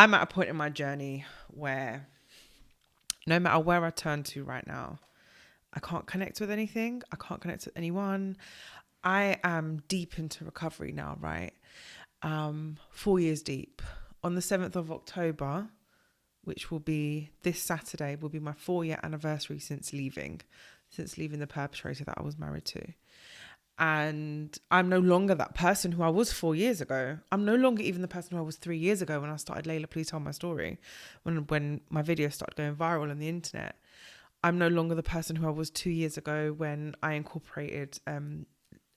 I'm at a point in my journey where no matter where I turn to right now, I can't connect with anything. I can't connect with anyone. I am deep into recovery now, right? 4 years deep. On the 7th of October, which will be this Saturday, will be my 4-year anniversary since leaving the perpetrator that I was married to. And I'm no longer that person who I was 4 years ago. I'm no longer even the person who I was 3 years ago when I started Lejla, Please Tell My Story. When my video started going viral on the internet. I'm no longer the person who I was 2 years ago when I incorporated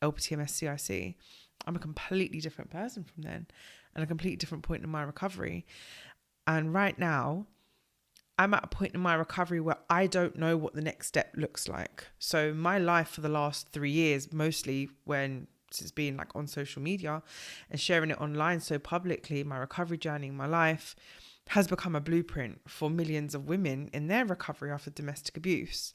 LPTMS CIC. I'm a completely different person from then and a completely different point in my recovery. And right now, I'm at a point in my recovery where I don't know what the next step looks like. So my life for the last 3 years, mostly when it's been like on social media and sharing it online so publicly, my recovery journey, my life has become a blueprint for millions of women in their recovery after domestic abuse.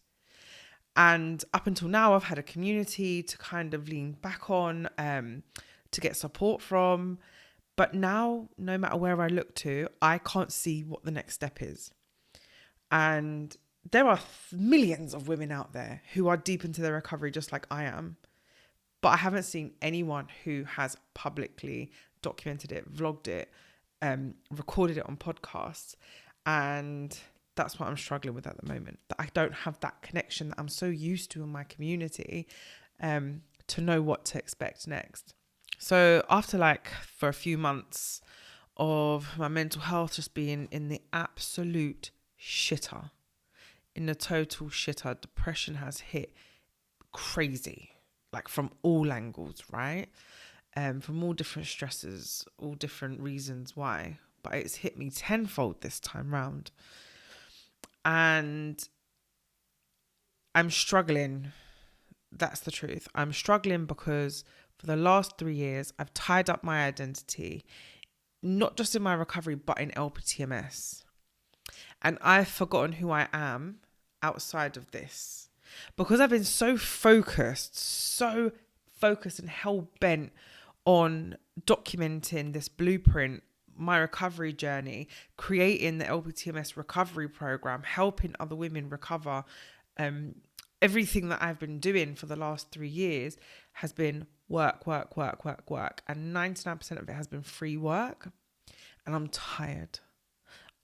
And up until now, I've had a community to kind of lean back on, to get support from. But now, no matter where I look to, I can't see what the next step is. And there are millions of women out there who are deep into their recovery just like I am. But I haven't seen anyone who has publicly documented it, vlogged it, recorded it on podcasts. And that's what I'm struggling with at the moment. That I don't have that connection that I'm so used to in my community to know what to expect next. So after for a few months of my mental health just being in the absolute shitter, in the total shitter, depression has hit crazy, like from all angles, right? From all different stresses, all different reasons why, but it's hit me tenfold this time round. And I'm struggling. That's the truth. I'm struggling because for the last 3 years, I've tied up my identity, not just in my recovery, but in LPTMS. And I've forgotten who I am outside of this because I've been so focused and hell-bent on documenting this blueprint, my recovery journey, creating the LPTMS recovery program, helping other women recover. Everything that I've been doing for the last 3 years has been work. And 99% of it has been free work. And I'm tired.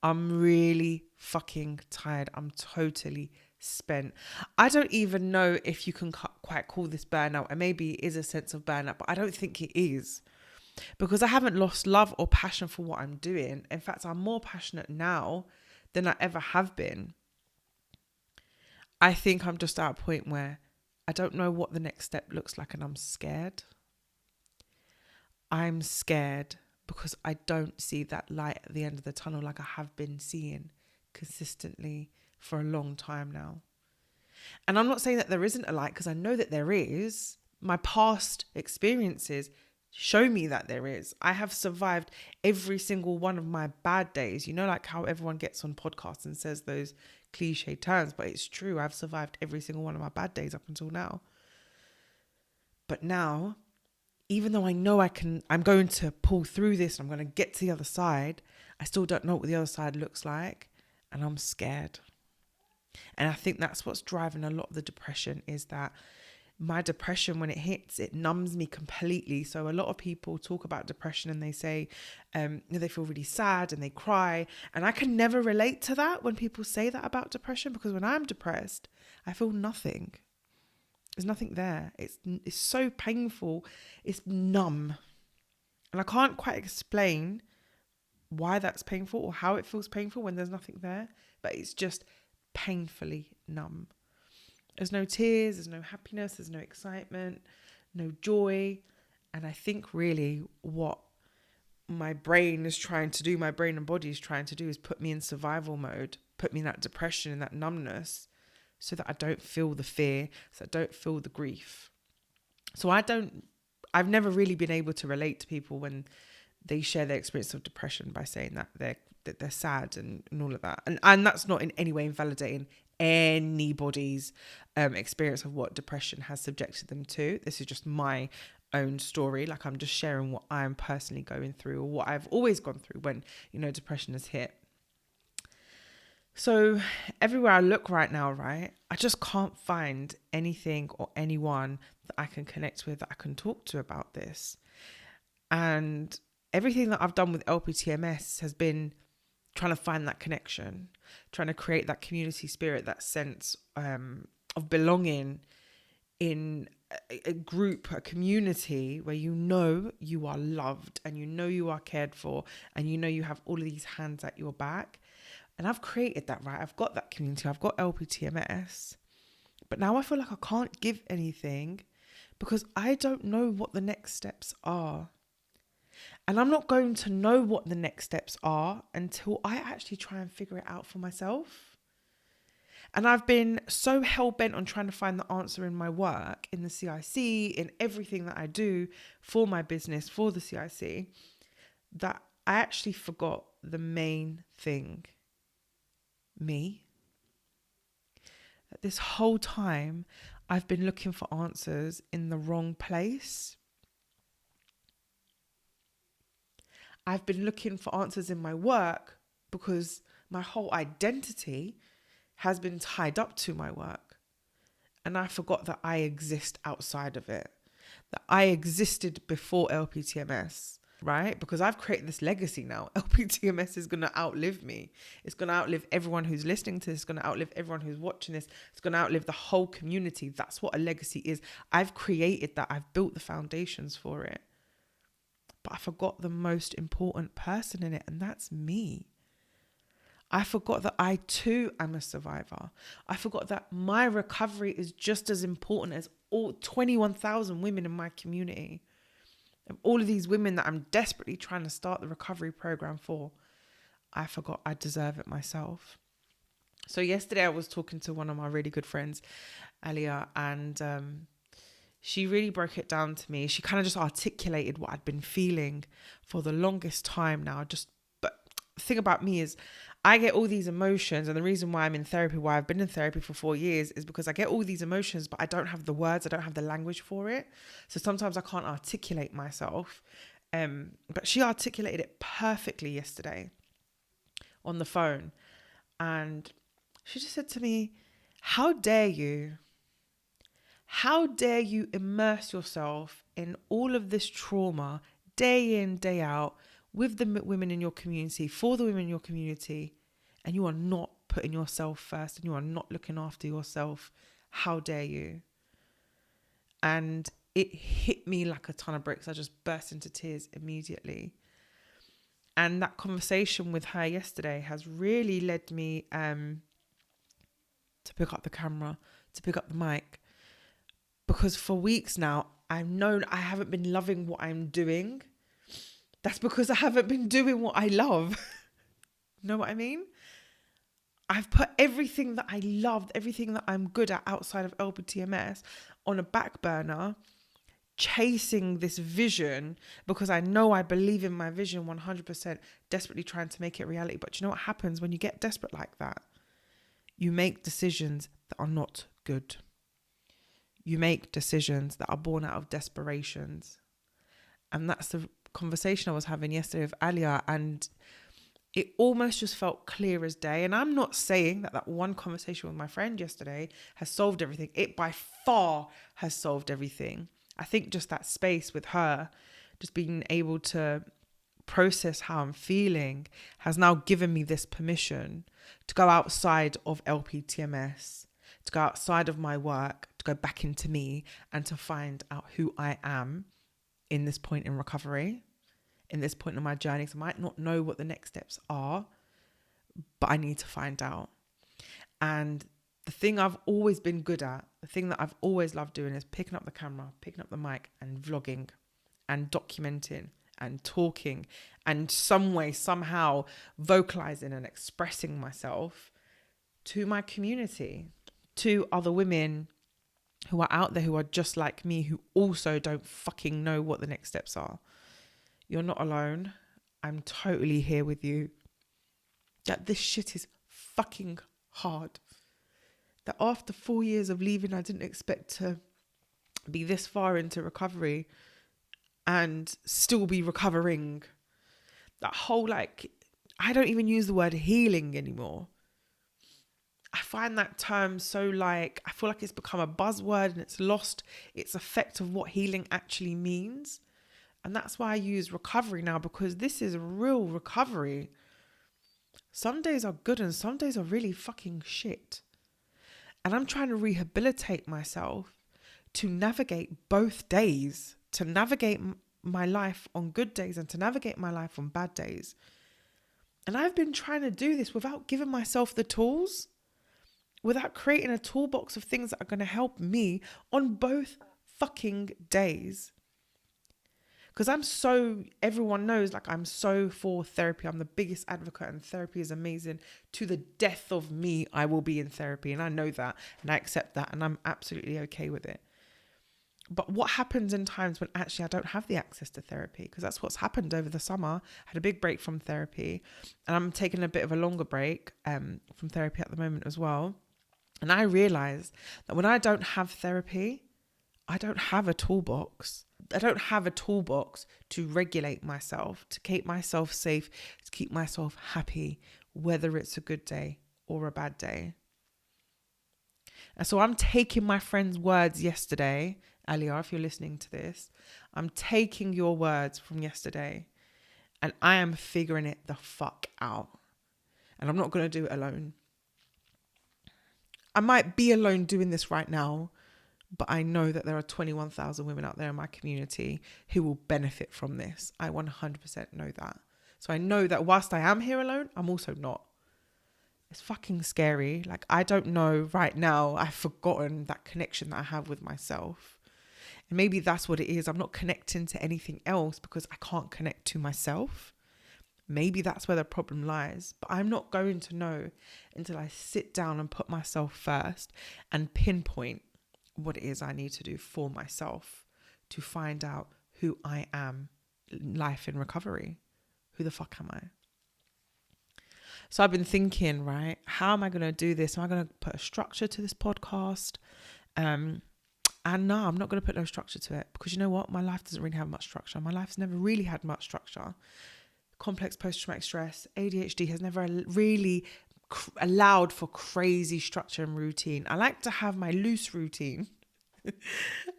I'm really fucking tired. I'm totally spent. I don't even know if you can quite call this burnout. And maybe it is a sense of burnout, but I don't think it is. Because I haven't lost love or passion for what I'm doing. In fact, I'm more passionate now than I ever have been. I think I'm just at a point where I don't know what the next step looks like and I'm scared. I'm scared because I don't see that light at the end of the tunnel like I have been seeing consistently for a long time now. And I'm not saying that there isn't a light because I know that there is. My past experiences show me that there is. I have survived every single one of my bad days. You know, like how everyone gets on podcasts and says those cliche terms, but it's true. I've survived every single one of my bad days up until now. But now, even though I know I'm going to pull through this and I'm going to get to the other side, I still don't know what the other side looks like. And I'm scared. And I think that's what's driving a lot of the depression, is that my depression, when it hits, it numbs me completely. So a lot of people talk about depression and they say they feel really sad and they cry. And I can never relate to that when people say that about depression, because when I'm depressed, I feel nothing. There's nothing there. It's so painful. It's numb. And I can't quite explain why that's painful or how it feels painful when there's nothing there. But it's just painfully numb. There's no tears, there's no happiness, there's no excitement, no joy. And I think really what my brain is trying to do, my brain and body is trying to do, is put me in survival mode, put me in that depression and that numbness, so that I don't feel the fear, so I don't feel the grief. So I've never really been able to relate to people when they share their experience of depression by saying that they're sad and all of that. And that's not in any way invalidating anybody's experience of what depression has subjected them to. This is just my own story. Like, I'm just sharing what I'm personally going through, or what I've always gone through when, depression has hit. So everywhere I look right now, right, I just can't find anything or anyone that I can connect with, that I can talk to about this. And everything that I've done with LPTMS has been trying to find that connection, trying to create that community spirit, that sense of belonging in a group, a community where you are loved, and you are cared for, and you have all of these hands at your back. And I've created that, right? I've got that community. I've got LPTMS. But now I feel like I can't give anything because I don't know what the next steps are. And I'm not going to know what the next steps are until I actually try and figure it out for myself. And I've been so hell-bent on trying to find the answer in my work, in the CIC, in everything that I do for my business, for the CIC, that I actually forgot the main thing. Me. This whole time, I've been looking for answers in the wrong place. I've been looking for answers in my work because my whole identity has been tied up to my work. And I forgot that I exist outside of it, that I existed before LPTMS, right? Because I've created this legacy now. LPTMS is going to outlive me. It's going to outlive everyone who's listening to this. It's going to outlive everyone who's watching this. It's going to outlive the whole community. That's what a legacy is. I've created that. I've built the foundations for it. But I forgot the most important person in it, and that's me. I forgot that I too am a survivor. I forgot that my recovery is just as important as all 21,000 women in my community. And all of these women that I'm desperately trying to start the recovery program for. I forgot I deserve it myself. So yesterday I was talking to one of my really good friends, Lejla, and she really broke it down to me. She kind of just articulated what I'd been feeling for the longest time now. But the thing about me is I get all these emotions, and the reason why I'm in therapy, why I've been in therapy for 4 years, is because I get all these emotions, but I don't have the words, I don't have the language for it. So sometimes I can't articulate myself. But she articulated it perfectly yesterday on the phone. And she just said to me, how dare you? How dare you immerse yourself in all of this trauma day in, day out with the women in your community, for the women in your community, and you are not putting yourself first and you are not looking after yourself? How dare you? And it hit me like a ton of bricks. I just burst into tears immediately. And that conversation with her yesterday has really led me to pick up the camera, to pick up the mic. Because for weeks now, I've known I haven't been loving what I'm doing. That's because I haven't been doing what I love. Know what I mean? I've put everything that I loved, everything that I'm good at outside of LPTMS on a back burner, chasing this vision because I know I believe in my vision 100%, desperately trying to make it reality. But you know what happens when you get desperate like that? You make decisions that are not good. You make decisions that are born out of desperations. And that's the conversation I was having yesterday with Lejla, and it almost just felt clear as day. And I'm not saying that one conversation with my friend yesterday has solved everything. It by far has solved everything. I think just that space with her, just being able to process how I'm feeling, has now given me this permission to go outside of LPTMS, to go outside of my work, to go back into me, and to find out who I am in this point in recovery, in this point in my journey. So I might not know what the next steps are, but I need to find out. And the thing I've always been good at, the thing that I've always loved doing, is picking up the camera, picking up the mic and vlogging and documenting and talking and some way, somehow vocalizing and expressing myself to my community, to other women who are out there who are just like me, who also don't fucking know what the next steps are. You're not alone. I'm totally here with you. That this shit is fucking hard. That after 4 years of leaving, I didn't expect to be this far into recovery and still be recovering. That whole, like, I don't even use the word healing anymore. I find that term so, like, I feel like it's become a buzzword and it's lost its effect of what healing actually means. And that's why I use recovery now, because this is real recovery. Some days are good and some days are really fucking shit. And I'm trying to rehabilitate myself to navigate both days, to navigate my life on good days and to navigate my life on bad days. And I've been trying to do this without giving myself the tools, without creating a toolbox of things that are going to help me on both fucking days. Because everyone knows, like, I'm so for therapy. I'm the biggest advocate and therapy is amazing. To the death of me, I will be in therapy. And I know that and I accept that and I'm absolutely okay with it. But what happens in times when actually I don't have the access to therapy? Because that's what's happened over the summer. I had a big break from therapy and I'm taking a bit of a longer break from therapy at the moment as well. And I realized that when I don't have therapy, I don't have a toolbox. I don't have a toolbox to regulate myself, to keep myself safe, to keep myself happy, whether it's a good day or a bad day. And so I'm taking my friend's words yesterday, Alia, if you're listening to this, I'm taking your words from yesterday and I am figuring it the fuck out. And I'm not going to do it alone. I might be alone doing this right now, but I know that there are 21,000 women out there in my community who will benefit from this. I 100% know that. So I know that whilst I am here alone, I'm also not. It's fucking scary. Like, I don't know right now. I've forgotten that connection that I have with myself. And maybe that's what it is. I'm not connecting to anything else because I can't connect to myself. Maybe that's where the problem lies. But I'm not going to know until I sit down and put myself first and pinpoint what it is I need to do for myself to find out who I am, life in recovery. Who the fuck am I? So I've been thinking, right, how am I going to do this? Am I going to put a structure to this podcast? And no, I'm not going to put no structure to it because you know what? My life doesn't really have much structure. My life's never really had much structure. Complex post-traumatic stress, ADHD has never really allowed for crazy structure and routine. I like to have my loose routine.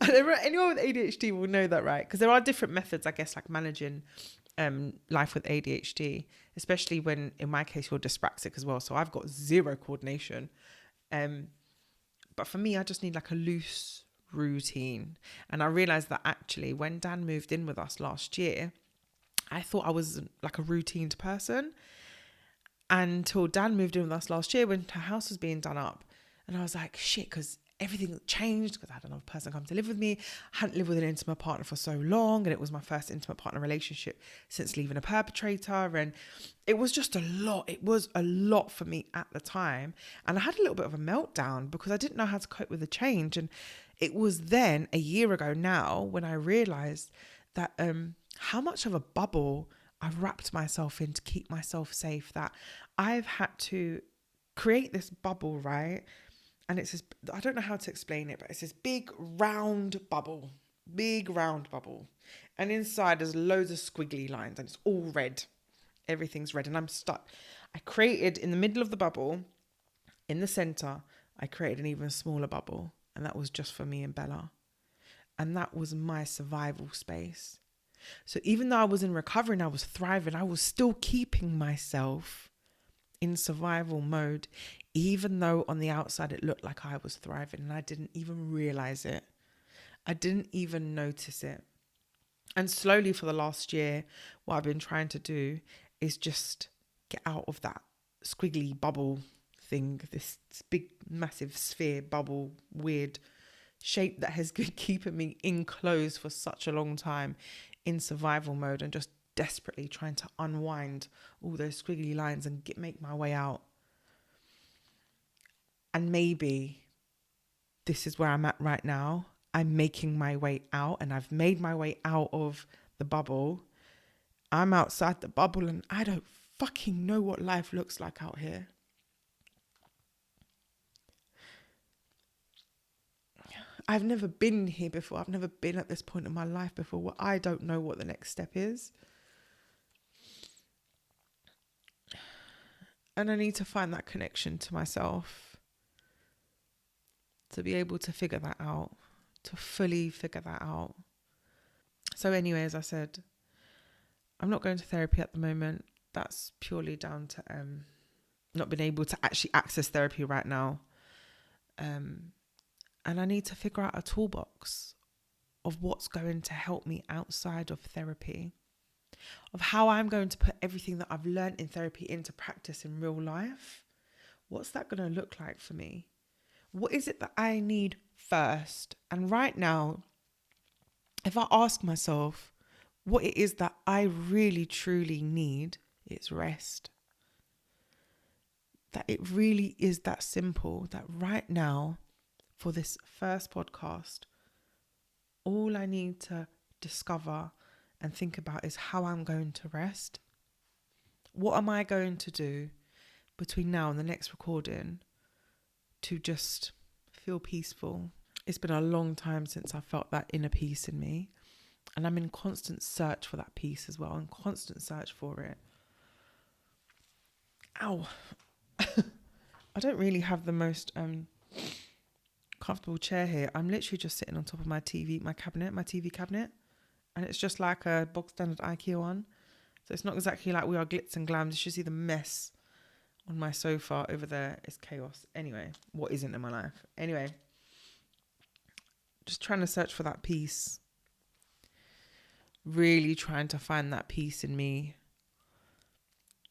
Anyone with ADHD will know that, right? Because there are different methods, I guess, like managing life with ADHD, especially when, in my case, you're dyspraxic as well. So I've got zero coordination. But for me, I just need like a loose routine. And I realized that actually when Dan moved in with us last year, I thought I was like a routined person until Dan moved in with us last year when her house was being done up. And I was like, shit, because everything changed because I had another person come to live with me. I hadn't lived with an intimate partner for so long. And it was my first intimate partner relationship since leaving a perpetrator. And it was just a lot. It was a lot for me at the time. And I had a little bit of a meltdown because I didn't know how to cope with the change. And it was then a year ago now when I realized that how much of a bubble I've wrapped myself in to keep myself safe, that I've had to create this bubble, right? And it's this, I don't know how to explain it, but it's this big round bubble. And inside there's loads of squiggly lines and it's all red. Everything's red and I'm stuck. I created in the middle of the bubble, in the center, I created an even smaller bubble. And that was just for me and Bella. And that was my survival space. So even though I was in recovery and I was thriving, I was still keeping myself in survival mode, even though on the outside it looked like I was thriving and I didn't even realize it. I didn't even notice it. And slowly for the last year, what I've been trying to do is just get out of that squiggly bubble thing, this big, massive sphere, bubble, weird shape that has been keeping me enclosed for such a long time in survival mode and just desperately trying to unwind all those squiggly lines and make my way out. And maybe this is where I'm at right now. I'm making my way out and I've made my way out of the bubble. I'm outside the bubble and I don't fucking know what life looks like out here. I've never been here before. I've never been at this point in my life before where I don't know what the next step is. And I need to find that connection to myself to be able to figure that out, to fully figure that out. So anyway, as I said, I'm not going to therapy at the moment. That's purely down to not being able to actually access therapy right now. And I need to figure out a toolbox of what's going to help me outside of therapy, of how I'm going to put everything that I've learned in therapy into practice in real life. What's that going to look like for me? What is it that I need first? And right now, if I ask myself what it is that I really, truly need, it's rest. That it really is that simple, that right now, for this first podcast, all I need to discover and think about is how I'm going to rest. What am I going to do between now and the next recording to just feel peaceful? It's been a long time since I felt that inner peace in me. And I'm in constant search for that peace as well, in constant search for it. Ow. I don't really have the most comfortable chair here. I'm literally just sitting on top of my TV cabinet. And it's just like a bog standard IKEA one. So it's not exactly like we are glitz and glams. You should see the mess on my sofa over there. It's chaos. Anyway, what isn't in my life? Anyway, just trying to search for that peace. Really trying to find that peace in me.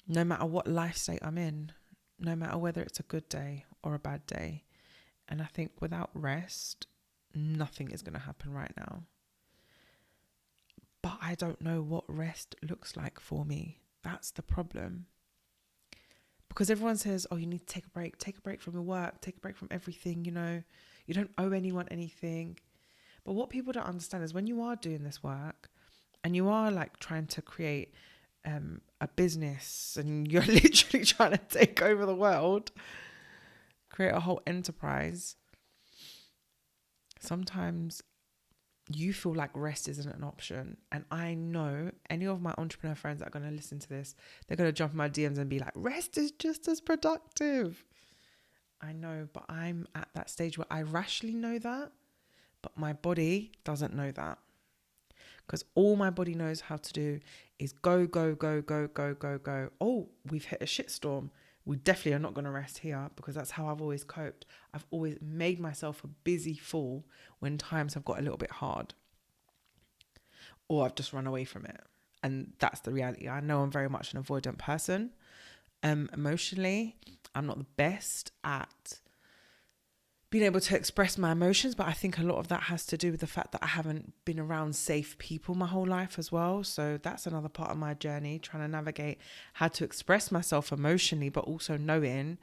No matter what life state I'm in. No matter whether it's a good day or a bad day. And I think without rest, nothing is going to happen right now. But I don't know what rest looks like for me. That's the problem. Because everyone says, oh, you need to take a break from your work, take a break from everything, you don't owe anyone anything. But what people don't understand is when you are doing this work and you are like trying to create a business and you're literally trying to take over the world, create a whole enterprise, sometimes you feel like rest isn't an option. And I know any of my entrepreneur friends that are going to listen to this, they're going to jump in my DMs and be like, rest is just as productive. I know, but I'm at that stage where I rationally know that, but my body doesn't know that. Because all my body knows how to do is go, go, go, go, go, go, go. Oh, we've hit a shitstorm. We definitely are not going to rest here, because that's how I've always coped. I've always made myself a busy fool when times have got a little bit hard, or I've just run away from it. And that's the reality. I know I'm very much an avoidant person. Emotionally, I'm not the best at being able to express my emotions, but I think a lot of that has to do with the fact that I haven't been around safe people my whole life as well. So that's another part of my journey, trying to navigate how to express myself emotionally, but also knowing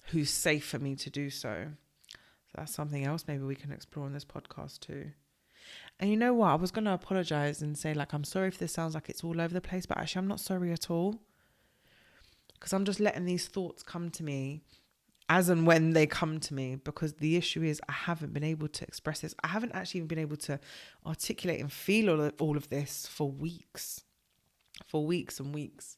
who's safe for me to do so. So that's something else maybe we can explore on this podcast too. And you know what? I was going to apologize and say, like, I'm sorry if this sounds like it's all over the place, but actually I'm not sorry at all. Because I'm just letting these thoughts come to me as and when they come to me, because the issue is I haven't been able to express this. I haven't actually even been able to articulate and feel all of this for weeks and weeks,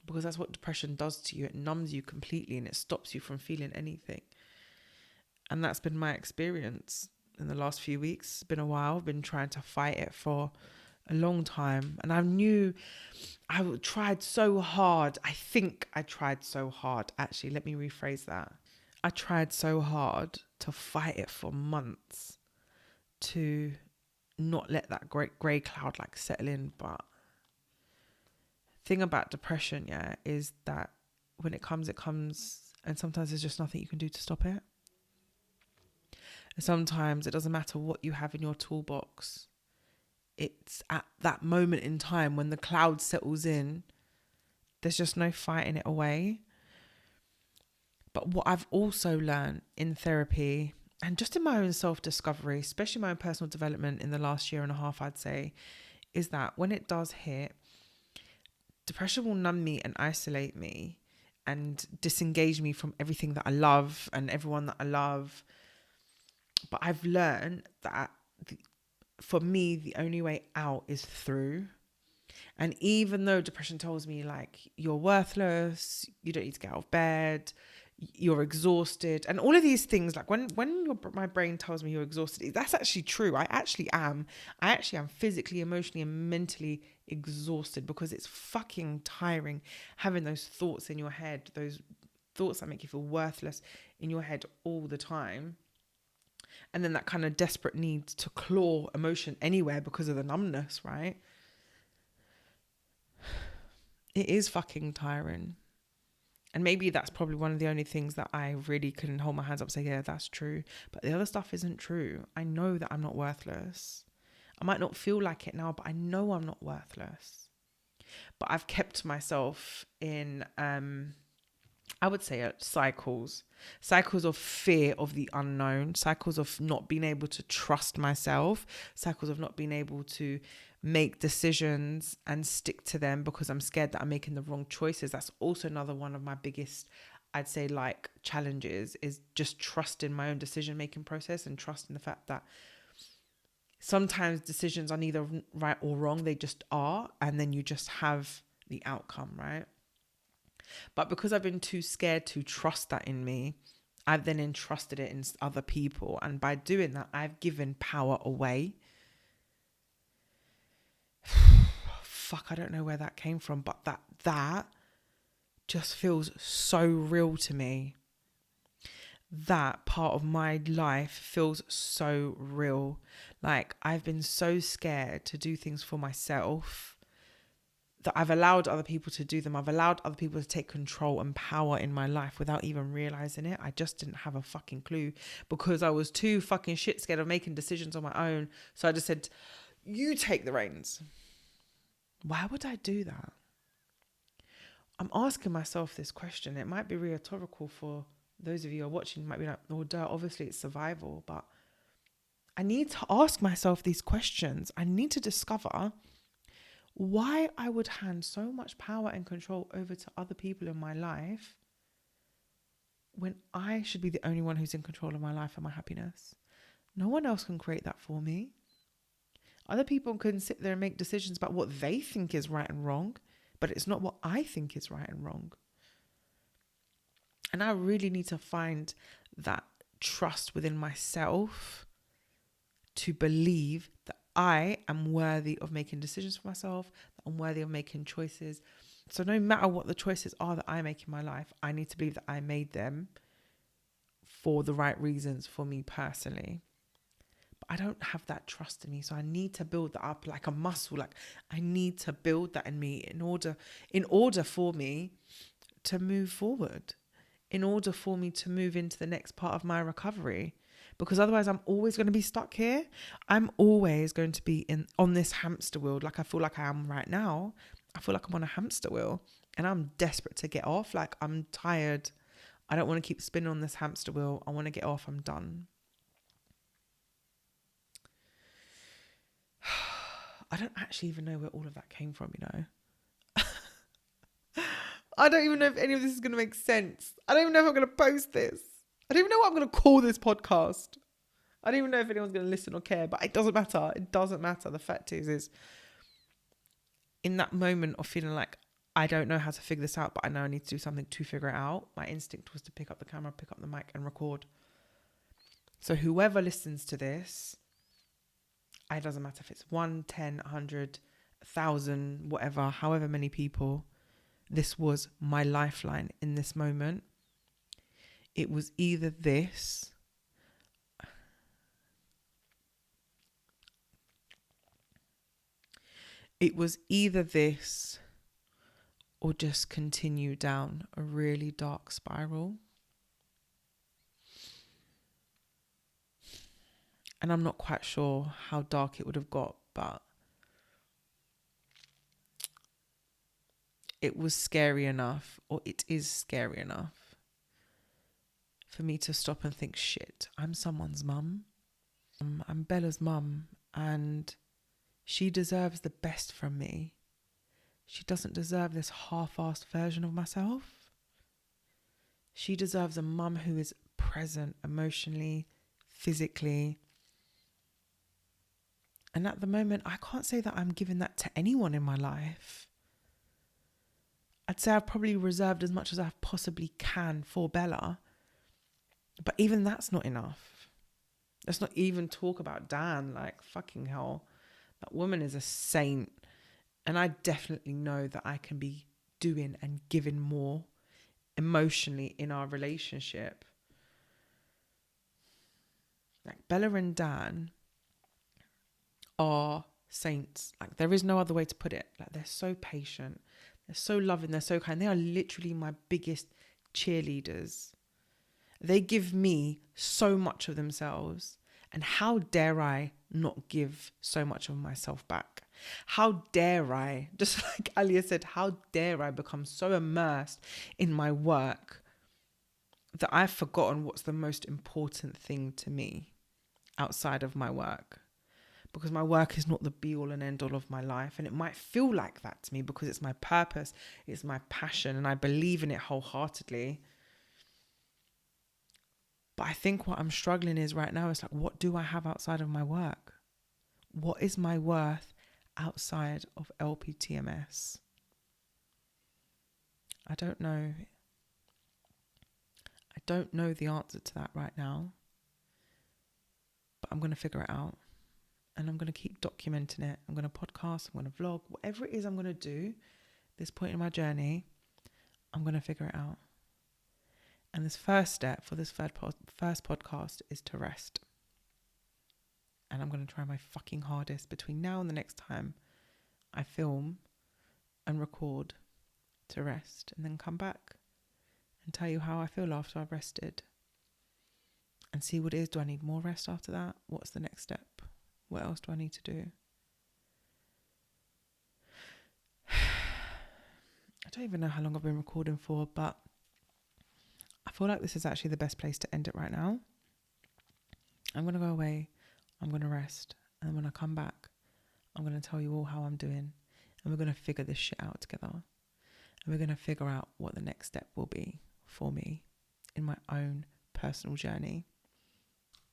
because that's what depression does to you. It numbs you completely and it stops you from feeling anything. And that's been my experience in the last few weeks. It's been a while. I've been trying to fight it for a long time. And I knew I tried so hard. I think I tried so hard. Actually, let me rephrase that. I tried so hard to fight it for months to not let that great grey cloud like settle in. But thing about depression, is that when it comes, and sometimes there's just nothing you can do to stop it. And sometimes it doesn't matter what you have in your toolbox. It's at that moment in time when the cloud settles in, there's just no fighting it away. But what I've also learned in therapy and just in my own self-discovery, especially my own personal development in the last year and a half, I'd say, is that when it does hit, depression will numb me and isolate me and disengage me from everything that I love and everyone that I love. But I've learned that for me, the only way out is through. And even though depression tells me like you're worthless, you don't need to get out of bed, you're exhausted, and all of these things, like my brain tells me you're exhausted, that's actually true. I actually am. Physically, emotionally, and mentally exhausted, because it's fucking tiring having those thoughts in your head, those thoughts that make you feel worthless in your head all the time. And then that kind of desperate need to claw emotion anywhere because of the numbness, right? It is fucking tiring. And maybe that's probably one of the only things that I really can hold my hands up and say, yeah, that's true. But the other stuff isn't true. I know that I'm not worthless. I might not feel like it now, but I know I'm not worthless. But I've kept myself in, I would say, cycles of fear of the unknown, cycles of not being able to trust myself, cycles of not being able to make decisions and stick to them because I'm scared that I'm making the wrong choices. That's also another one of my biggest, I'd say, like, challenges, is just trust in my own decision making process and trust in the fact that sometimes decisions are neither right or wrong, they just are, and then you just have the outcome, right? But because I've been too scared to trust that in me, I've then entrusted it in other people. And by doing that, I've given power away. Fuck, I don't know where that came from, but that just feels so real to me. That part of my life feels so real. Like, I've been so scared to do things for myself that I've allowed other people to do them. I've allowed other people to take control and power in my life without even realizing it. I just didn't have a fucking clue because I was too fucking shit scared of making decisions on my own. So I just said, you take the reins. Why would I do that? I'm asking myself this question. It might be rhetorical for those of you who are watching. You might be like, oh, duh, obviously it's survival. But I need to ask myself these questions. I need to discover why I would hand so much power and control over to other people in my life when I should be the only one who's in control of my life and my happiness. No one else can create that for me. Other people can sit there and make decisions about what they think is right and wrong, but it's not what I think is right and wrong. And I really need to find that trust within myself to believe that I am worthy of making decisions for myself, that I'm worthy of making choices. So no matter what the choices are that I make in my life, I need to believe that I made them for the right reasons for me personally. But I don't have that trust in me. So I need to build that up like a muscle. Like, I need to build that in me in order for me to move forward, in order for me to move into the next part of my recovery. Because otherwise I'm always going to be stuck here. I'm always going to be on this hamster wheel, like I feel like I am right now. I feel like I'm on a hamster wheel and I'm desperate to get off. Like, I'm tired. I don't want to keep spinning on this hamster wheel. I want to get off. I'm done. I don't actually even know where all of that came from, you know. I don't even know if any of this is going to make sense. I don't even know if I'm going to post this. I don't even know what I'm going to call this podcast. I don't even know if anyone's going to listen or care, but it doesn't matter. It doesn't matter. The fact is in that moment of feeling like I don't know how to figure this out, but I know I need to do something to figure it out, my instinct was to pick up the camera, pick up the mic and record. So whoever listens to this, it doesn't matter if it's 1, 10, 100, 1,000, whatever, however many people, this was my lifeline in this moment. It was either this or just continue down a really dark spiral. And I'm not quite sure how dark it would have got, but it was scary enough, or it is scary enough for me to stop and think, shit, I'm someone's mum. I'm Bella's mum, and she deserves the best from me. She doesn't deserve this half-assed version of myself. She deserves a mum who is present emotionally, physically. And at the moment, I can't say that I'm giving that to anyone in my life. I'd say I've probably reserved as much as I possibly can for Bella. But even that's not enough. Let's not even talk about Dan. Like, fucking hell. That woman is a saint. And I definitely know that I can be doing and giving more emotionally in our relationship. Like, Bella and Dan are saints. Like, there is no other way to put it. Like, they're so patient, they're so loving, they're so kind. They are literally my biggest cheerleaders. They give me so much of themselves, and how dare I not give so much of myself back? How dare I, just like Alia said, how dare I become so immersed in my work that I've forgotten what's the most important thing to me outside of my work? Because my work is not the be all and end all of my life. And it might feel like that to me because it's my purpose, it's my passion, and I believe in it wholeheartedly. But I think what I'm struggling is right now is like, what do I have outside of my work? What is my worth outside of LPTMS? I don't know. I don't know the answer to that right now. But I'm going to figure it out. And I'm going to keep documenting it. I'm going to podcast, I'm going to vlog, whatever it is I'm going to do, this point in my journey, I'm going to figure it out. And this first step for this first podcast is to rest. And I'm going to try my fucking hardest between now and the next time I film and record to rest, and then come back and tell you how I feel after I've rested and see what it is. Do I need more rest after that? What's the next step? What else do I need to do? I don't even know how long I've been recording for, but I feel like this is actually the best place to end it right now. I'm going to go away. I'm going to rest. And when I come back, I'm going to tell you all how I'm doing. And we're going to figure this shit out together. And we're going to figure out what the next step will be for me in my own personal journey.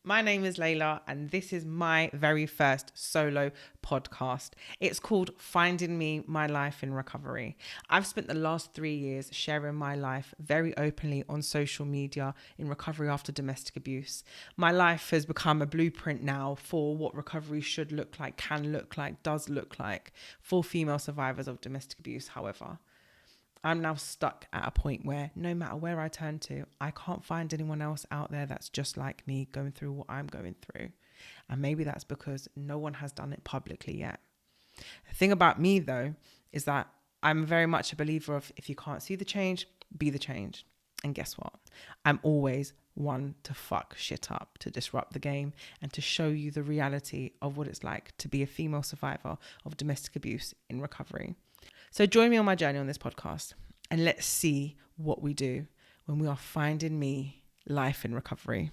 My name is Lejla, and this is my very first solo podcast. It's called Finding Me, My Life in Recovery. I've spent the last 3 years sharing my life very openly on social media in recovery after domestic abuse. My life has become a blueprint now for what recovery should look like, can look like, does look like for female survivors of domestic abuse. However, I'm now stuck at a point where no matter where I turn to, I can't find anyone else out there that's just like me going through what I'm going through. And maybe that's because no one has done it publicly yet. The thing about me though, is that I'm very much a believer of if you can't see the change, be the change. And guess what? I'm always one to fuck shit up, to disrupt the game, and to show you the reality of what it's like to be a female survivor of domestic abuse in recovery. So join me on my journey on this podcast, and let's see what we do when we are finding me life in recovery.